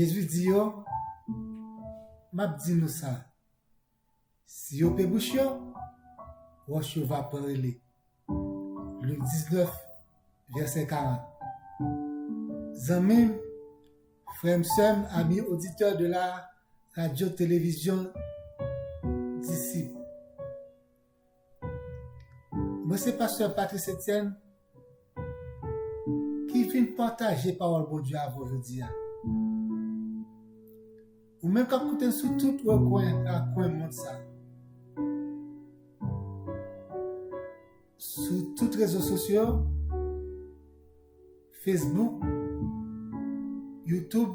Jésus dit yo, m'a dit nous ça. Si yo pe bouche yo, roche yo va parler. Luc 19, verset 40. Zamim, frère Sam, ami auditeur de la radio-télévision disciple. Moi, c'est pasteur Patrice Etienne qui vient partager parole de Dieu à aujourd'hui. Ou même quand vous êtes sous tout le coin monde ça. Sur tous les réseaux sociaux, Facebook, YouTube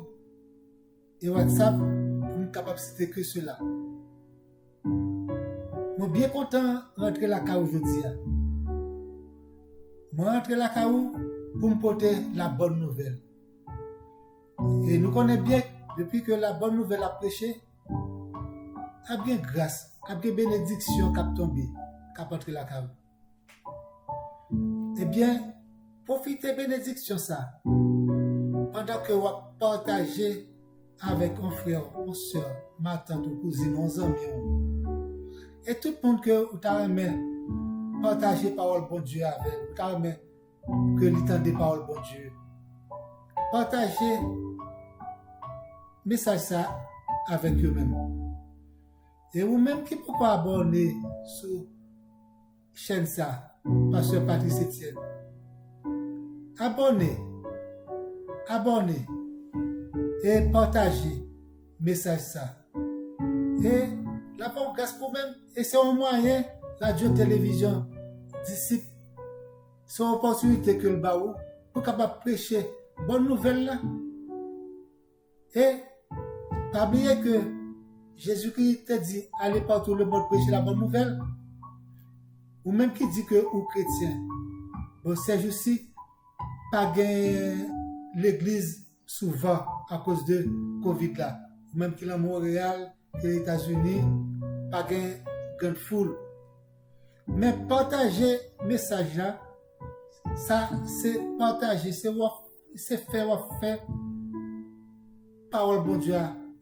et WhatsApp, pour nous capable de citer que cela. Je suis bien content de rentrer la CAO aujourd'hui. Je rentre la CAO pour me porter la bonne nouvelle. Et nous connaissons bien, depuis que la bonne nouvelle a prêché, a bien grâce, a bien bénédiction qui a tombé, qui a porté la CAO. Eh bien, profitez bénédiction ça. Pendant que vous partagez avec un frère, une soeur, ma tante, ou cousine, un ami. Et tout le monde que vous avez partagé parole bon Dieu avec, vous avez que l'entendez parole bon Dieu. Partagez message ça avec eux-mêmes. Et vous-même qui pouvez abonner sur chaîne ça, Pasteur Patrice Etienne. Abonnez et partagez message ça. Et la bonne grâce pour même, et c'est un moyen, radio-télévision, disciple, c'est une opportunité que le baou pour capable prêcher bonne nouvelle là. Et pas oublier que Jésus-Christ t'a dit, allez partout le monde prêcher la bonne nouvelle. Ou même qui dit que ou chrétien. Bon, c'est juste pas gagner l'église souvent à cause de Covid là. Ou même qu'il est à Montréal, que les États-Unis, pas gagner grande foule. Mais partager message là, ça c'est partager, c'est faire parole bon Dieu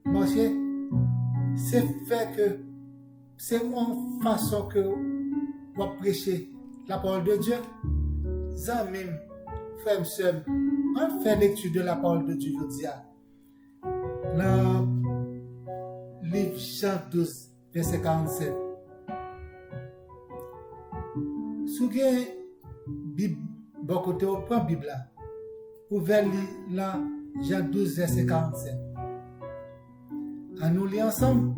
marcher. C'est faire que c'est une façon que vous prêcher la parole de Dieu. Zamim, frère, sœur, on fait lecture de la parole de Dieu aujourd'hui. Dans le livre Jean 12, verset 47. Si vous avez Bible, bon côté, vous prenez la Bible là. Vous pouvez lire Jean 12, verset 47. À nous lire ensemble.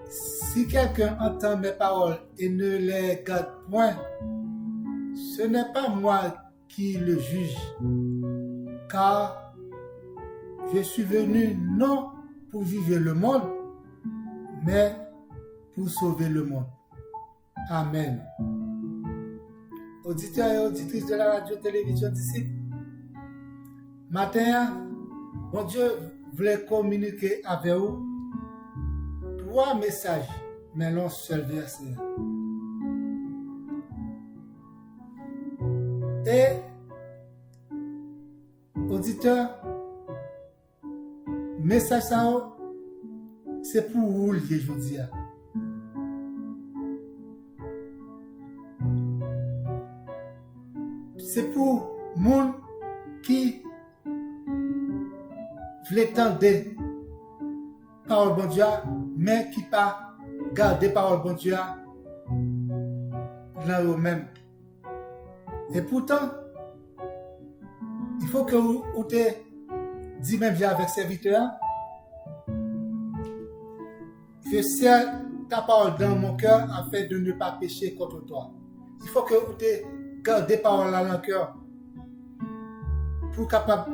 Si quelqu'un entend mes paroles et ne les garde point, ce n'est pas moi qui le juge, car je suis venu non pour juger le monde, mais pour sauver le monde. Amen. Auditeurs et auditrices de la radio-télévision d'ici, matin, mon Dieu voulait communiquer avec vous 3 messages, mais non seul verset. Et, auditeurs, message ça, c'est pour vous que je dis. C'est pour monde qui veut entendre parole bon Dieu, mais qui pas garder parole bon Dieu dans eux-mêmes. Et pourtant, il faut que vous te dites même avec serviteur que c'est ta parole dans mon cœur afin de ne pas pécher contre toi. Il faut que vous te gardez parole dans le cœur pour capable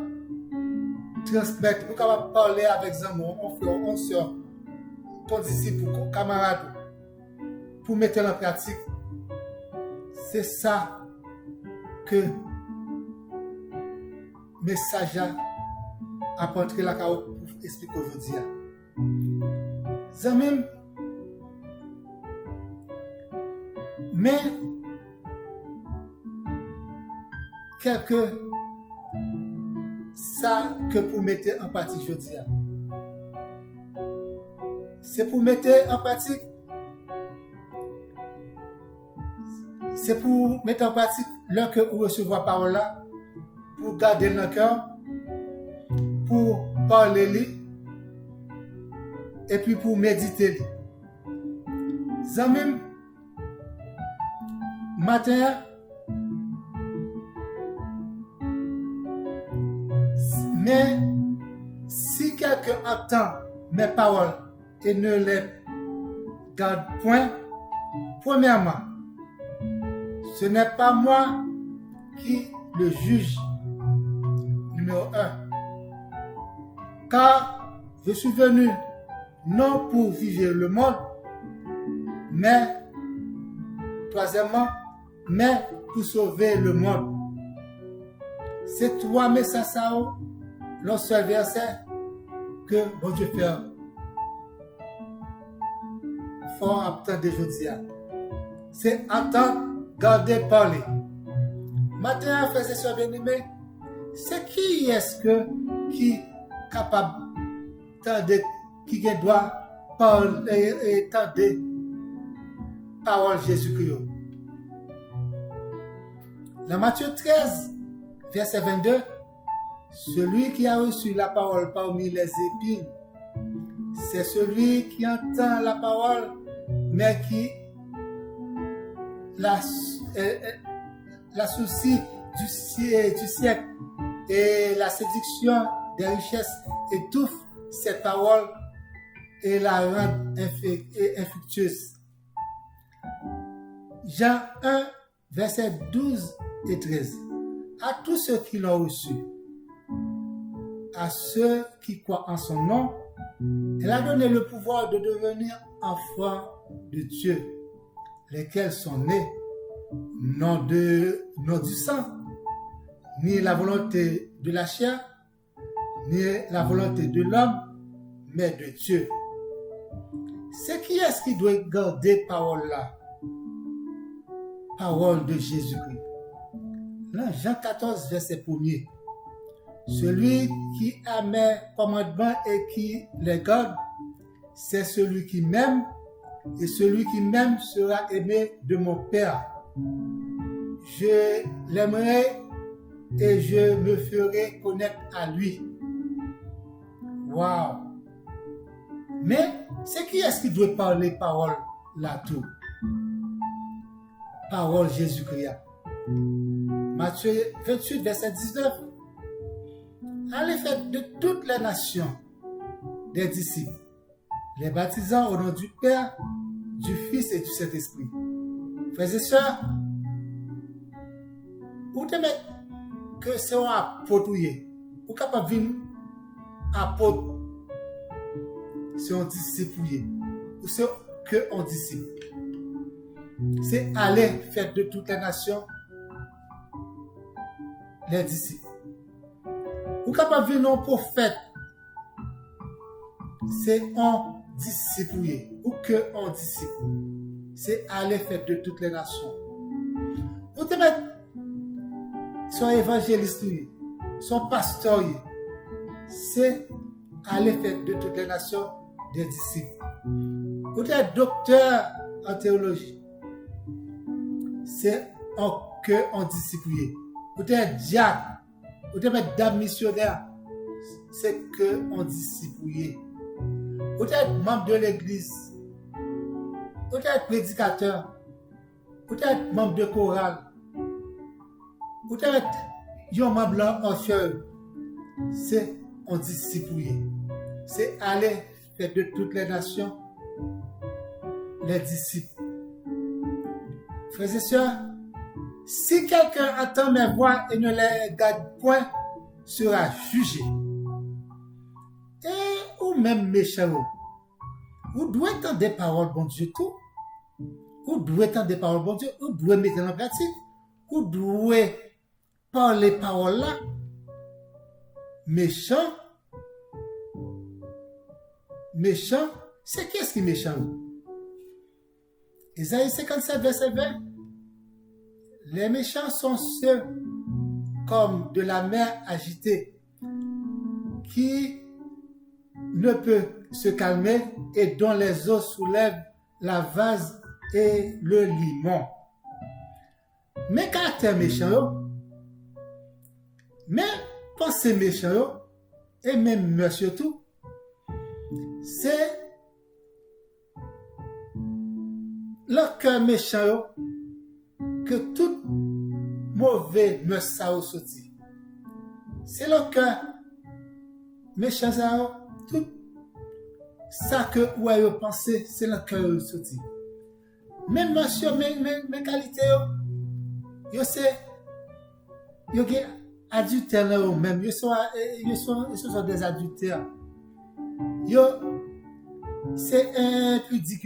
transmettre, pour capable parler avec Zamon, mon frère, mon soeur, ton disciple, ton camarade, pour mettre en pratique. C'est ça que message a porté la chaos pour expliquer aujourd'hui. Zamim, mais quelques ça que pour mettre en pratique, je dis. C'est pour mettre en pratique. C'est pour mettre en pratique l'heure que vous recevez la parole là, pour garder le cœur, pour parler et puis pour méditer. Zamim, matin, mais si quelqu'un entend mes paroles et ne les garde point, premièrement, ce n'est pas moi qui le juge. Numéro 1. Car je suis venu non pour vivre le monde, mais, troisièmement, mais pour sauver le monde. C'est trois messages, le seul verset que bon Dieu fait fort attendre aujourd'hui. C'est entendre, garder, parler. Maintenant, frères et sœurs bien-aimés, c'est qui est-ce qui est capable de qui doit parler et tendre parole Jésus-Christ. Dans Matthieu 13, verset 22, celui qui a reçu la parole parmi les épines, c'est celui qui entend la parole, mais qui la souci du siècle et la séduction des richesses étouffe cette parole et la rend infructueuse. Jean 1, verset 12 et 13. À tous ceux qui l'ont reçu, à ceux qui croient en son nom, elle a donné le pouvoir de devenir enfants de Dieu, lesquels sont nés non du sang, ni la volonté de la chair, ni la volonté de l'homme, mais de Dieu. C'est qui est-ce qui doit garder parole là? Parole de Jésus-Christ. Là, Jean 14, verset 1er. Celui qui a mes commandements et qui les garde, c'est celui qui m'aime, et celui qui m'aime sera aimé de mon Père. Je l'aimerai et je me ferai connaître à lui. Wow! Mais c'est qui est-ce qui doit parler parole là tout? Parole Jésus-Christ. Matthieu 28, verset 19. Allez faire de toutes les nations des disciples, les baptisant au nom du Père, du Fils et du Saint-Esprit. Frères et sœurs, vous devez que c'est un apôtre, vous capable de venir apôtre, c'est un disciple, ou c'est que un disciple. C'est aller faire de toutes les nations les disciples. Ou capable de venir un prophète, c'est un disciple, ou que un disciple. C'est aller faire de toutes les nations. Vous devez son évangéliste, son pasteur, c'est aller faire de toutes les nations des disciples. Vous êtes docteur en théologie, c'est un disciple. Vous êtes diacre, vous êtes dame missionnaire, c'est un disciple. Vous êtes membre de l'église, vous êtes prédicateur, vous êtes membre de chorale, vous êtes un membre en feu, c'est un disciple. C'est aller faire de toutes les nations les disciples. Frères et sœurs, si quelqu'un entend mes voix et ne les garde point, sera jugé. Et ou même méchant, vous devez entendre des paroles, bon Dieu, tout. Vous devez entendre des paroles, bon Dieu, vous devez mettre en pratique. Vous devez parler paroles là. Méchant, c'est qu'est-ce qui est méchant? Isaïe 57, verset 20. Les méchants sont ceux comme de la mer agitée, qui ne peut se calmer et dont les eaux soulèvent la vase et le limon. Mais caractère méchant, mais pensée méchant, et même surtout, c'est le cœur méchant que tout mauvais me ça sorti. C'est le cœur méchant ça, tout ça que vous pensez, c'est le cœur sorti. Même monsieur, mes qualités, yo c'est yo gen adultère là même, yo sont des adultères. Yo c'est impudique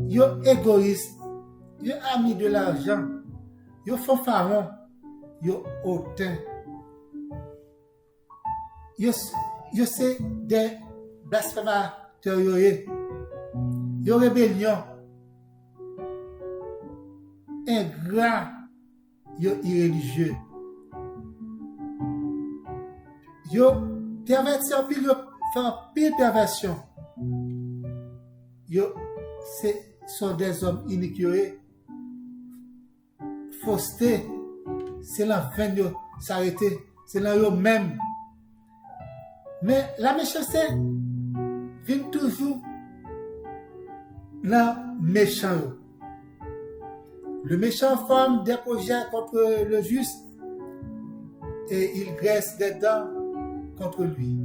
yo égoïste, yo ami de l'argent, yo fanfaron, yo hautain. Yo c'est des blasphémateurs yo rébellion, ingrat, yo irréligieux. Yo perverti en pile, yo fait pile perversion. Yo sont des hommes iniques, fausseté, c'est la fin de s'arrêter, c'est là eux même. Mais la méchanceté vient toujours dans méchant. Le méchant forme des projets contre le juste et il graisse des dents contre lui.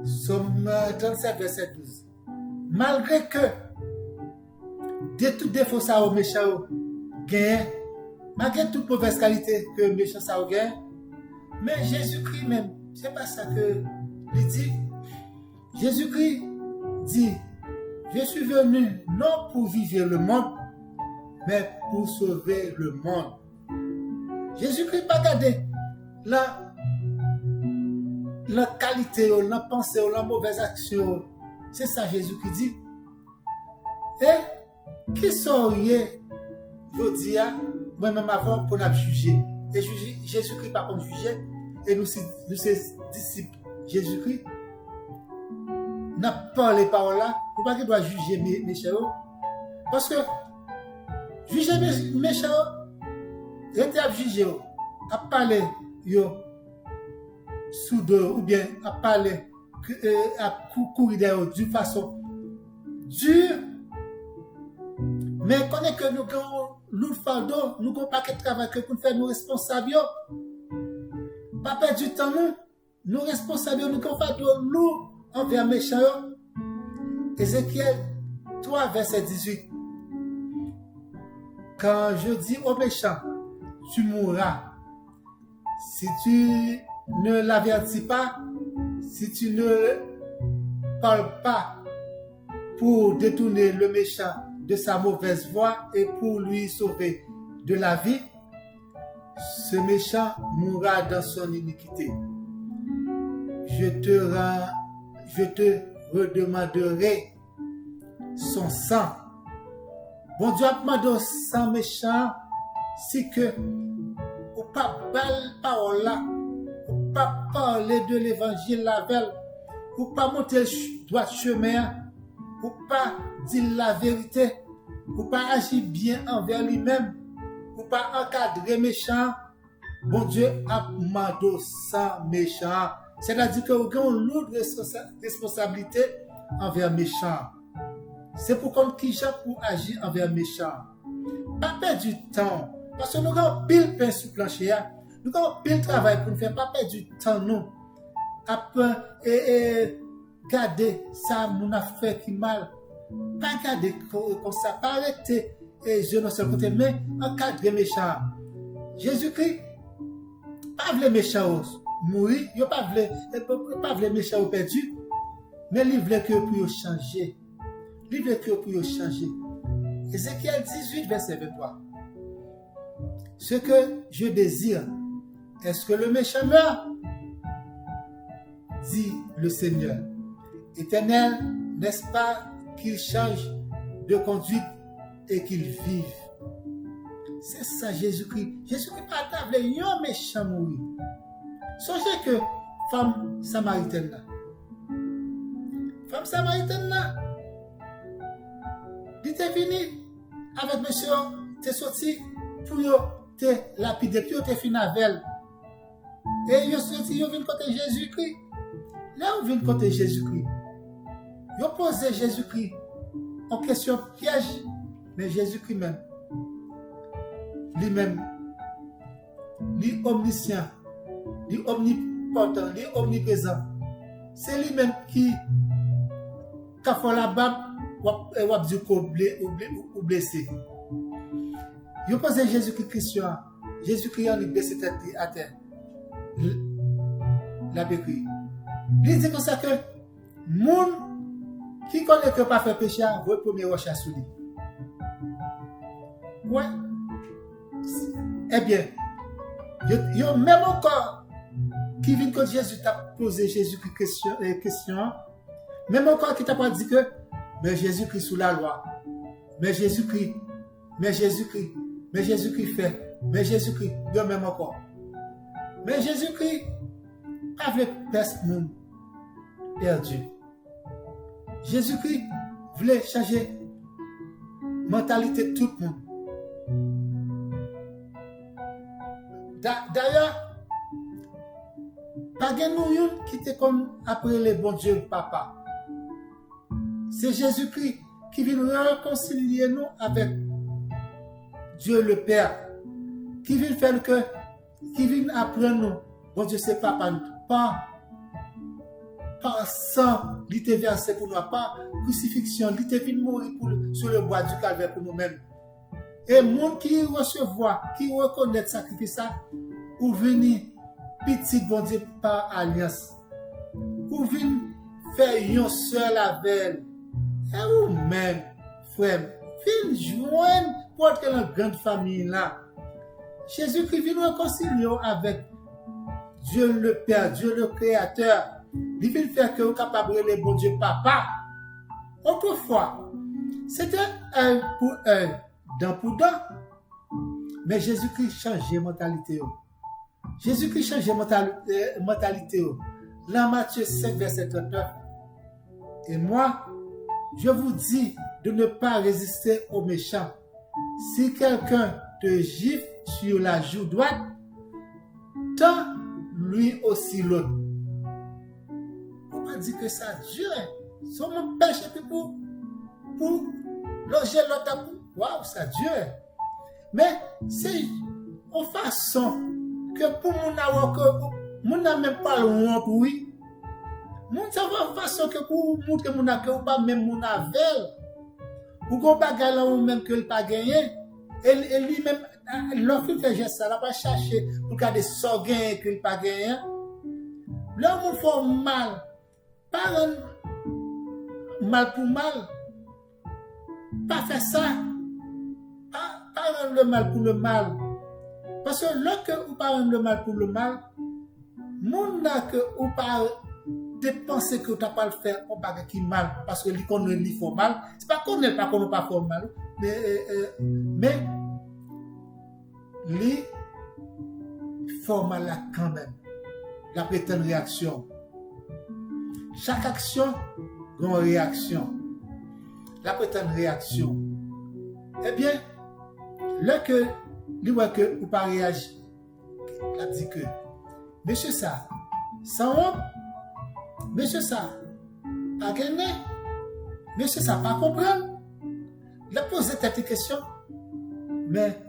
Somme 37, verset 12. Malgré que de tout défaut ça au méchant gagne, malgré toute mauvaise qualité que le méchant ça gagne, mais Jésus-Christ même, c'est pas ça que il dit. Jésus-Christ dit, je suis venu non pour vivre le monde, mais pour sauver le monde. Jésus-Christ pas gardé la qualité, la pensée, la mauvaise action. C'est ça Jésus qui dit. Et qui seriez, je dis, moi-même avant pour nous juger. Et Jésus-Christ pas comme juger. Et nous, ses disciples, Jésus-Christ, n'a pas les paroles là. Pour pas qu'il doit juger mes chers. Parce que juger mes chers, il était à juger, à parler, sous deux, ou bien à parler, à courir derrière d'une façon dure. Mais connaît que nous avons l'autre fardeau, nous avons pas de travail que pour faire nous responsables. Pas perdre du temps, nous responsables, nous avons fardeau lourd envers méchants. Ézéchiel 3, verset 18. Quand je dis aux méchants, tu mourras. Si tu ne l'avertis pas, si tu ne parles pas pour détourner le méchant de sa mauvaise voie et pour lui sauver de la vie, ce méchant mourra dans son iniquité. Je te redemanderai son sang. Bon Dieu a demandé au sang méchant si que ou pas belle parole là, ou pas parler de l'évangile la veille, ou pas monter le droit chemin, ou pas dire la vérité, ou pas agir bien envers lui-même, ou pas encadrer méchant. Bon Dieu a demandé au sang méchant. C'est-à-dire que vous avez une lourde responsabilité envers méchant. C'est pour qu'on qui pour agir envers méchant. Pas perdre du temps. Parce que nous avons pile pain sur le plancher. Nous avons pile travail pour nous faire. Pas perdre du temps, nous. Après, garder ça, mon affaire qui mal. Pas garder comme ça. Pas arrêter je ne sais côté, mais encadrer méchant. Jésus-Christ, pas les méchants mourir, il pas les méchants perdus, mais il veut que pour changer. Il veut que pour changer. Ézéchiel 18, verset 23. Ce que je désire, est-ce que le méchant meurt? Dit le Seigneur. Éternel, n'est-ce pas qu'il change de conduite et qu'il vive? C'est ça Jésus-Christ. Jésus-Christ pas table un méchant mourir. Songez que femme samaritaine là. Femme samaritaine là. Il était venu avec monsieur, t'es sorti pour te lapider, puis te fin avec. Et yo sorti, yo vient côté Jésus-Christ. Là, on vient côté Jésus-Christ. Yo posé Jésus-Christ en question piège, mais Jésus-Christ même, lui-même, lui omniscient, lui omnipotent, lui omniprésent. C'est lui-même qui a fait la barbe ou dit ou blessé. Yo posé Jésus-Christ question. Jésus-Christ a blessé tête à terre. La béquille. Il dit comme ça que moun qui connaît que pas faire péché, votre premier roche à soulier. Ouais. Eh bien, yo même encore qui vient quand Jésus t'a posé Jésus-Christ question, même encore qui t'a pas dit que mais Jésus-Christ sous la loi, mais Jésus-Christ fait, mais Jésus-Christ, yo même encore. Mais Jésus-Christ avait personne perdu. Jésus-Christ voulait changer la mentalité de tout le monde. D'ailleurs, pas de nous qui était comme après le bon Dieu Papa. C'est Jésus-Christ qui vient réconcilier nous avec Dieu le Père. Qui vient faire que, qui vient apprendre nous, bon Dieu c'est Papa, pas sang, il était versé pour nous, pas crucifixion, il était venu mourir sur le bois du calvaire pour nous-mêmes. Et monde qui recevoir, qui reconnaît le sacrifice, ou venir petit bon Dieu par alliance, ou venir faire un seul avec et vous-même, frère, venez joindre pour être dans la grande famille là. Jésus-Christ vient réconcilier avec Dieu le Père, Dieu le Créateur. Il veut faire que vous êtes capable de le bon Dieu Papa. Autrefois, c'était un pour un, dent pour dent. Mais Jésus-Christ changeait la mentalité. Jésus-Christ changeait la mentalité. Dans Matthieu 5, verset 39. Et moi, je vous dis de ne pas résister aux méchants. Si quelqu'un te gifle sur la joue droite, tends lui aussi l'autre. On dit que ça dure. Si on m'empêche pour loger l'autre, waouh, ça dure. Mais c'est une façon que pour mon n'a même pas le honte, oui. Mon ça va une façon que pour montrer mon que pas même mon avel. Ou qu'on pas gagner ou même que le pas gagner. Et lui-même, l'autre fait geste ça, là pas chercher pour garder son gain que le pas gagner. L'homme fait mal. Pas mal pour mal. Pas faire ça. Pas rendre le mal pour le mal. Parce que lorsque vous pas rendre le mal pour le mal, mon n'a que ou pas dépenser que tu n'as pas le faire, on pas qui mal. Parce que lui qu'on lui fait mal. C'est pas qu'on n'est pas qu'on pas fait mal. Mais lui fait mal là quand même. La prétendue réaction. Chaque action a une réaction. La prétendue réaction. Eh bien, là que lui voit que ou pas réagir, il a dit que monsieur ça, sans honte, monsieur ça, pas gagné, monsieur ça, pas comprendre. Il a posé cette question, mais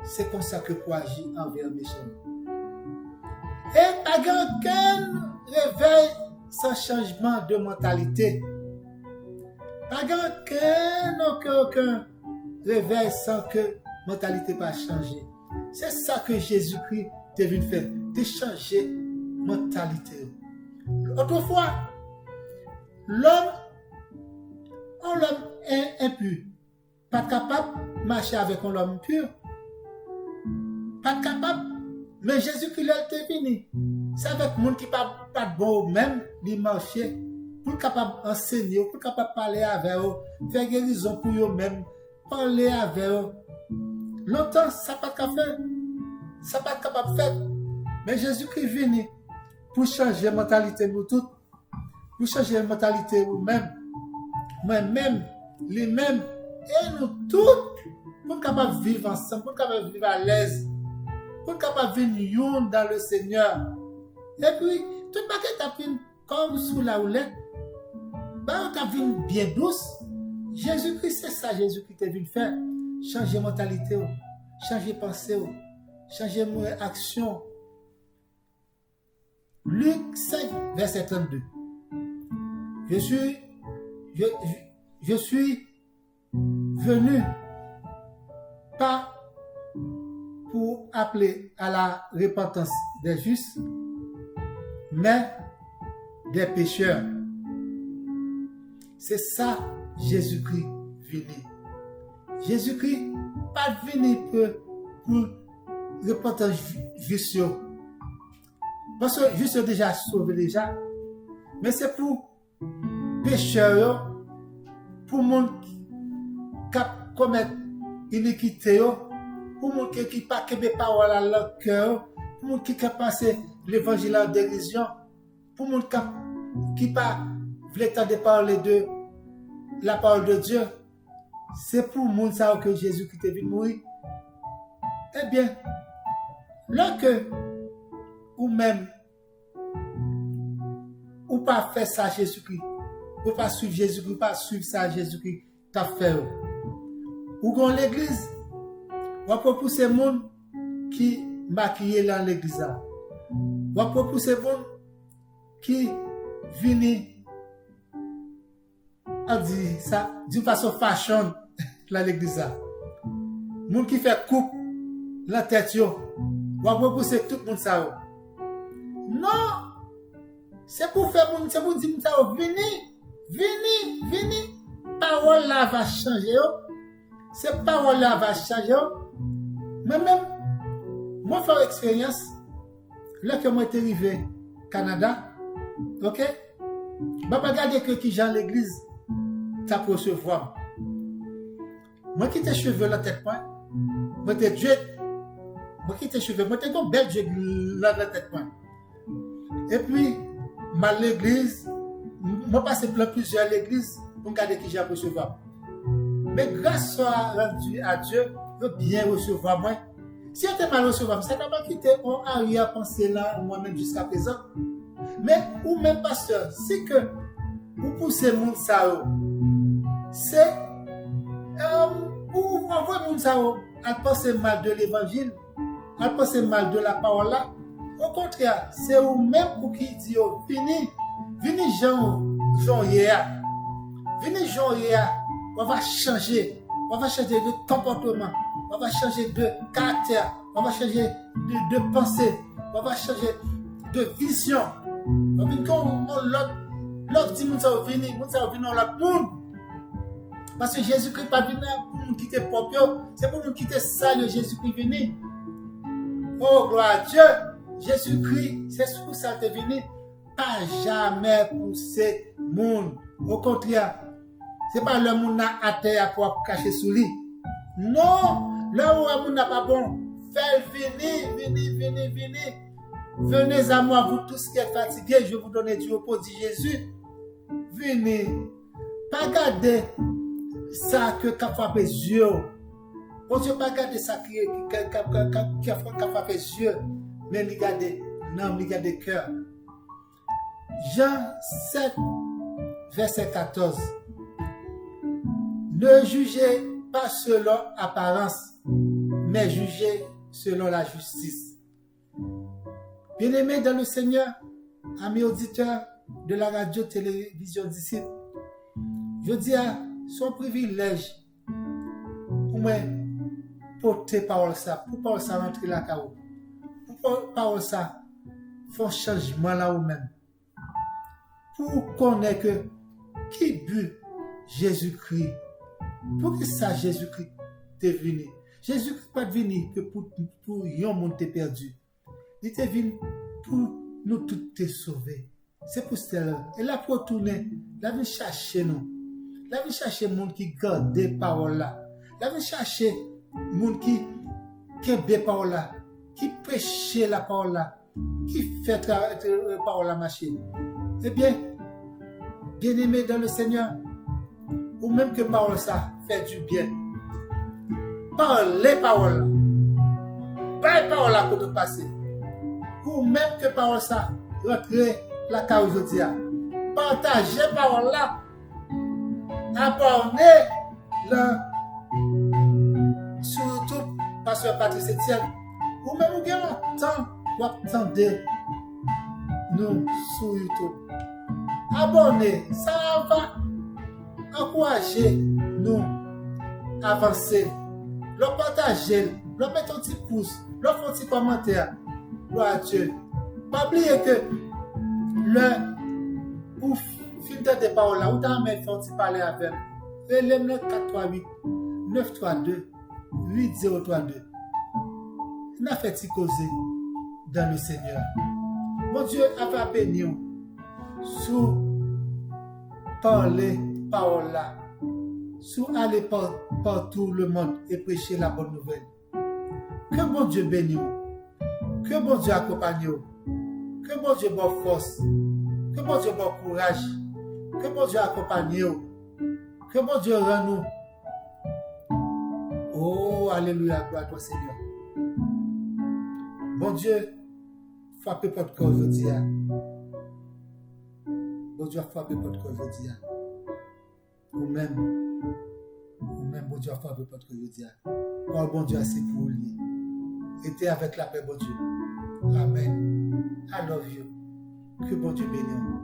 c'est comme ça que pour agir envers les méchants. Et pas aucun réveil sans changement de mentalité. Pas aucun réveil sans que la mentalité pas changer. C'est ça que Jésus-Christ est venu faire, de changer la mentalité. Autrefois, l'homme est impur, pas capable de marcher avec un homme pur, pas capable, mais Jésus-Christ est venu. C'est avec les gens qui ne sont pas bon même, ils marchent, pour capable d'enseigner, pour capable de parler avec eux, faire guérison pour eux-mêmes, parler avec eux. Longtemps, ça n'a pas capable de faire. Ça n'a pas capable de faire. Mais Jésus-Christ est venu pour changer la mentalité de nous toutes, pour changer la mentalité de nous-mêmes, moi-même, lui-même, et nous toutes, pour être capable de vivre ensemble, pour être capable de vivre à l'aise, pour être capable de venir dans le Seigneur. Et puis, tout le monde est appris comme sous la houlette, on t'a vu bien douce. Jésus-Christ, c'est ça, Jésus-Christ est venu faire. Changer mentalité, changer pensée, changer action. Luc 5, verset 32. Je suis venu pas pour appeler à la repentance des justes, mais des pécheurs. C'est ça, Jésus-Christ venu. Jésus-Christ pas venu pour repentance juste. Parce que juste déjà sauvé déjà. Mais c'est pour pécheurs, pour les gens qui commettent iniquité, pour les gens qui ne pas de parole à leur cœur, pour les gens qui passent l'évangile en dérision, pour les gens qui ne pas veulent entendre parler de la parole de Dieu. C'est pour les gens que Jésus-Christ est venu mourir. Eh bien, lorsque ou même ou pas faire ça Jésus-Christ, ou pas suivre Jésus-Christ, ou pas suivre ça Jésus-Christ t'a fait. Ou dans l'église, ou après pour ces gens qui maquillent dans l'église. Ou après pour ces gens qui viennent à dire ça d'une façon fashion dans l'église. Moun qui fait coupe la tête yo. Ou après pour c'est tout le monde ça. Non, c'est pour faire moun, c'est pour dire ça, venez. Parole là va changer. Cette parole là va changer. Moi-même, moi faire expérience, là que moi suis arrivé au Canada, ok? Je vais regarder que qui Jean l'église t'a pour recevoir. Moi qui tes cheveux la tête point, moi tes Dieu, moi qui tes cheveux, moi tes donc belle Dieu la tête point. Et puis, ma l'église, moi passe plusieurs églises pour regarder qui j'ai recevoir. Mais grâce à Dieu, je veux bien recevoir moi. Si on t'a mal recevoir, ça n'a pas quitté mon arrière-pensée là, moi-même jusqu'à présent. Mais, ou même pasteur, c'est que, vous poussez mon sao, c'est, vous envoyez mon sao à penser mal de l'évangile, à penser mal de la parole là. Au contraire, c'est vous-même pour qui dit, venez Jean hier. Venez Jean hier. On va changer de comportement. On va changer de caractère. On va changer de pensée. On va changer de vision. On va venir l'autre dit, nous allons venir dans l'autre monde. Parce que Jésus-Christ n'est pas venu pour nous quitter propre. C'est pour nous quitter sale. Jésus-Christ est venu. Oh, gloire à Dieu. Jésus-Christ, c'est pour ça qu'il est venu. Pas jamais pour ces monde. Au contraire, c'est pas le monde à terre pour cacher sous lui. Non, là où le monde n'a pas bon. Faites venez. Venez à moi, vous tous qui êtes fatigués, je vais vous donner du repos, dit Jésus. Venez. Pas garder ça que qu'a frappé les yeux. Bon Dieu, pas garder ça qui a frappé les yeux. Mais regardez, non, regardez cœur. Jean 7, verset 14. Ne jugez pas selon apparence, mais jugez selon la justice. Bien-aimés dans le Seigneur, amis auditeurs de la radio-télévision disciple, je dis à son privilège pour moi porter parole ça, pour parole ça rentrer la carreau. Par ça, faut changement là ou même. Pour connaître que qui but Jésus-Christ. Pour que ça Jésus-Christ est venu. Jésus-Christ pas venu que pour un monde te perdu. Il est venu pour nous tous te sauver. C'est pour cela. Et là pour tourner, là vient chercher nous. Là vient chercher monde qui garde des paroles là. Là vient chercher monde qui des paroles là. Qui prêchait la parole là, qui fait parole à marcher. Eh bien, bien-aimé dans le Seigneur, ou même que parole ça fait du bien. Parle les paroles. Pas les paroles là pour te passer. Ou même que parole ça rentrer la cause aujourd'hui. Partagez parole là. Abonnez le sur YouTube, Pasteur Patrice Etienne. Ou même vous avez temps ou attendez nous sur YouTube. Abonnez, ça va encourager nous à avancer. Le partager, le mettre un petit pouce, le faire un petit commentaire. Gloire à Dieu. Pas oublier que le ou filtre des paroles là, ou t'as même fait un petit parler avec. Et le 438 932 8032. On a fait causer dans le Seigneur. Mon Dieu a fait bénir sous parler parole là, sous aller partout le monde et prêcher la bonne nouvelle. Que mon Dieu bénisse, que mon Dieu accompagne, que mon Dieu bonne force, que mon Dieu bon courage, que mon Dieu accompagne, que mon Dieu rend nous. Oh, alléluia, gloire à toi Seigneur. Bon Dieu, frappez votre corps aujourd'hui. Bon Dieu, frappez votre corps aujourd'hui. Ou même, bon Dieu, frappez votre corps aujourd'hui. Oh, bon Dieu, c'est pour lui. Était avec la paix, bon Dieu. Amen. I love you. Que bon Dieu bénisse.